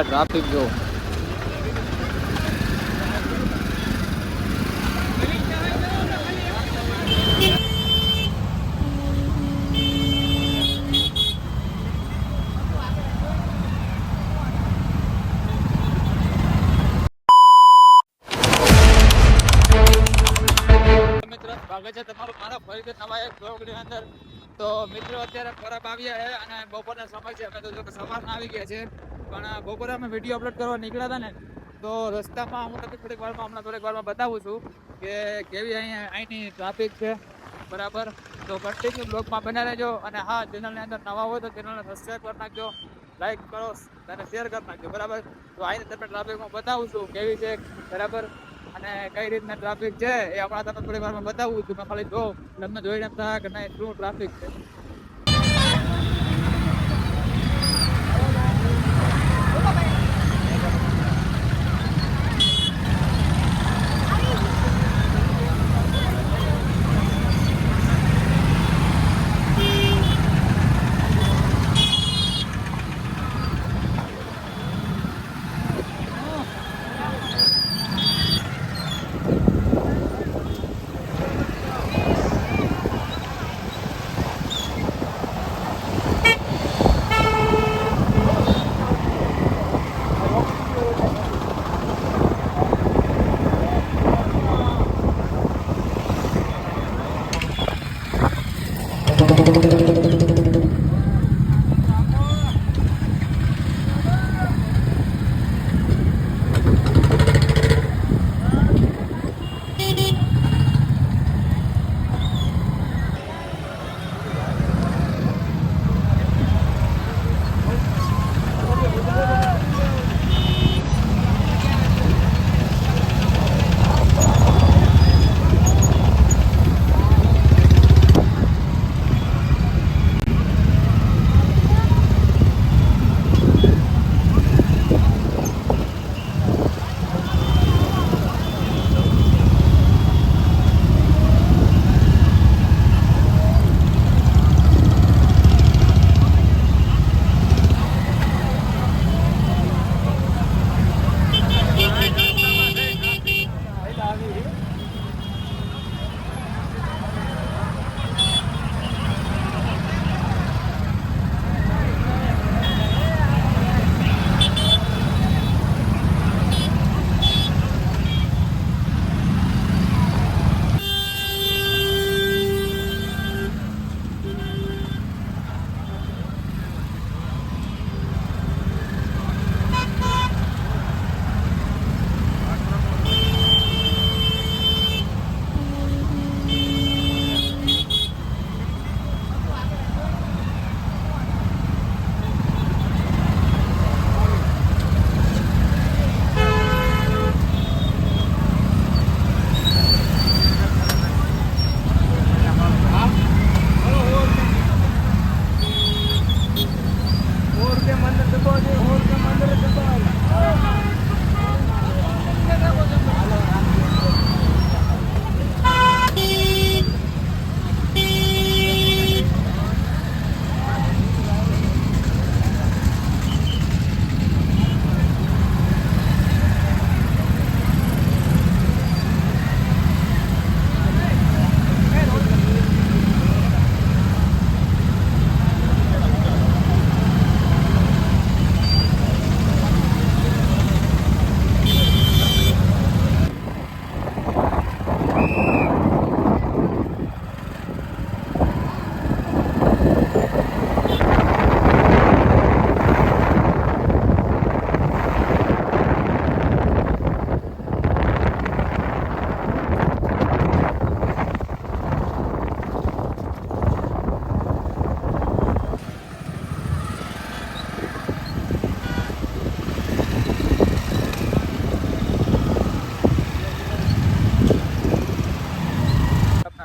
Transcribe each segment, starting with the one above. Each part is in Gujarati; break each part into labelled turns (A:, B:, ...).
A: ટ્રાફિક જો સ્વાગત છે તમારું મારા ફરીથી નવા એક બ્લોગની અંદર. તો મિત્રો અત્યારે પરબ આવ્યા છે અને બપોરના સમય છે. અમે તો જો સવારના આવી ગયા છે, પણ બપોરે અમે વિડીયો અપલોડ કરવા નીકળ્યા હતા ને, તો રસ્તામાં હું તમને થોડીક વારમાં બતાવું છું કે કેવી અહીંની ટ્રાફિક છે. બરાબર, તો કન્ટિન્યુ બ્લોગમાં બના રહેજો. અને હા, ચેનલની અંદર નવા હોય તો ચેનલને સબસ્ક્રાઈબ કરી નાખજો, લાઈક કરો અને શેર કરી નાખજો. બરાબર, તો અહીં તમને ટ્રાફિકમાં બતાવું છું કેવી છે. બરાબર, અને કઈ રીતના ટ્રાફિક છે એ આપણા તમને થોડી વારમાં બતાવું છું. મેં ખાલી જો તમને જોઈને એમ થાય કે નહીં શું ટ્રાફિક છે.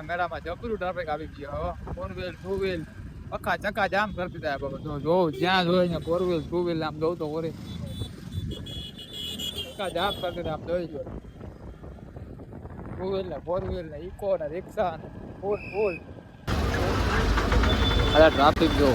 A: મેળામાં જબરું ટ્રાફિક આવી ગયો. 4 વ્હીલ 2 વ્હીલ અખા ચક્કા જામ કરી દીધા બાબા. જો જ્યાં જોઈએ ને 4 વ્હીલ 2 વ્હીલ આમ જોઉં તો ઓરી ચક્કા જામ કરી દીધા. આમ જોઈ જો 2 વ્હીલ ને 4 વ્હીલ ને ઇકો ને રિક્ષા ને ફૂલ ટ્રાફિક જો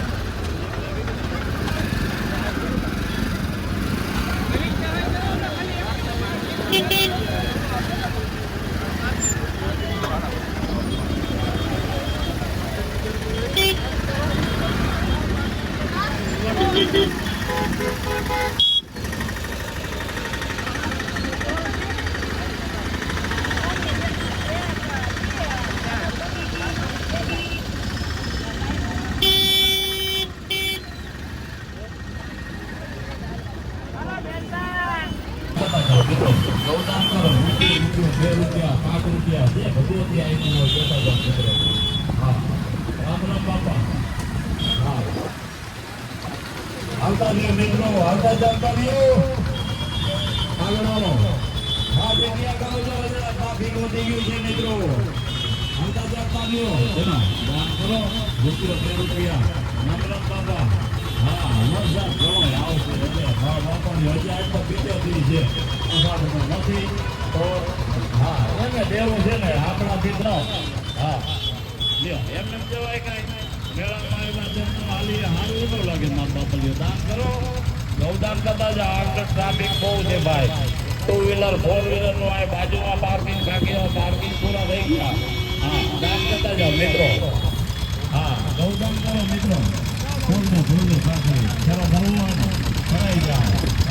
B: ગૌદાન કરો, ₹2, ₹5, જે બધું આપ્યું હોય જતા જાઓ મિત્રો. હા, રામ રામ બાપા. હા, આવતા રહ્યો મિત્રો, આવતા જતા રહ્યો. આગળ આવો. હા, જગ્યા કરો છો, ટ્રાફિક વધી ગયું છે મિત્રો. આવતા જતા રહ્યો. જેના દાન કરો, ₹2, રામ રામ બાપા. હા, વરસાદ ઘણો આવશે એટલે હા બાપાની હજી આજ તો 75 છે. નથી તો હા એને દેવું છે ને આપણા મિત્ર. હા લ્યો એમને કહેવાય કાંઈ મેળામાં આવ્યા છે તો હાલી હારું ન લાગે મારા બાપા. દાન કરો, ગૌદાન કરતા જ આગળ ટ્રાફિક બહુ છે ભાઈ. 2 વ્હીલર 4 વ્હીલર નું આ બાજુમાં પાર્કિંગ પાર્કિંગ પૂરા થઈ ગયા. હા, દાન કરતા જાઓ મિત્રો. હા, ગૌદાન કરો મિત્રો. ફૂલને સાથે ખરો ભરવાનો કરાઈ જાય.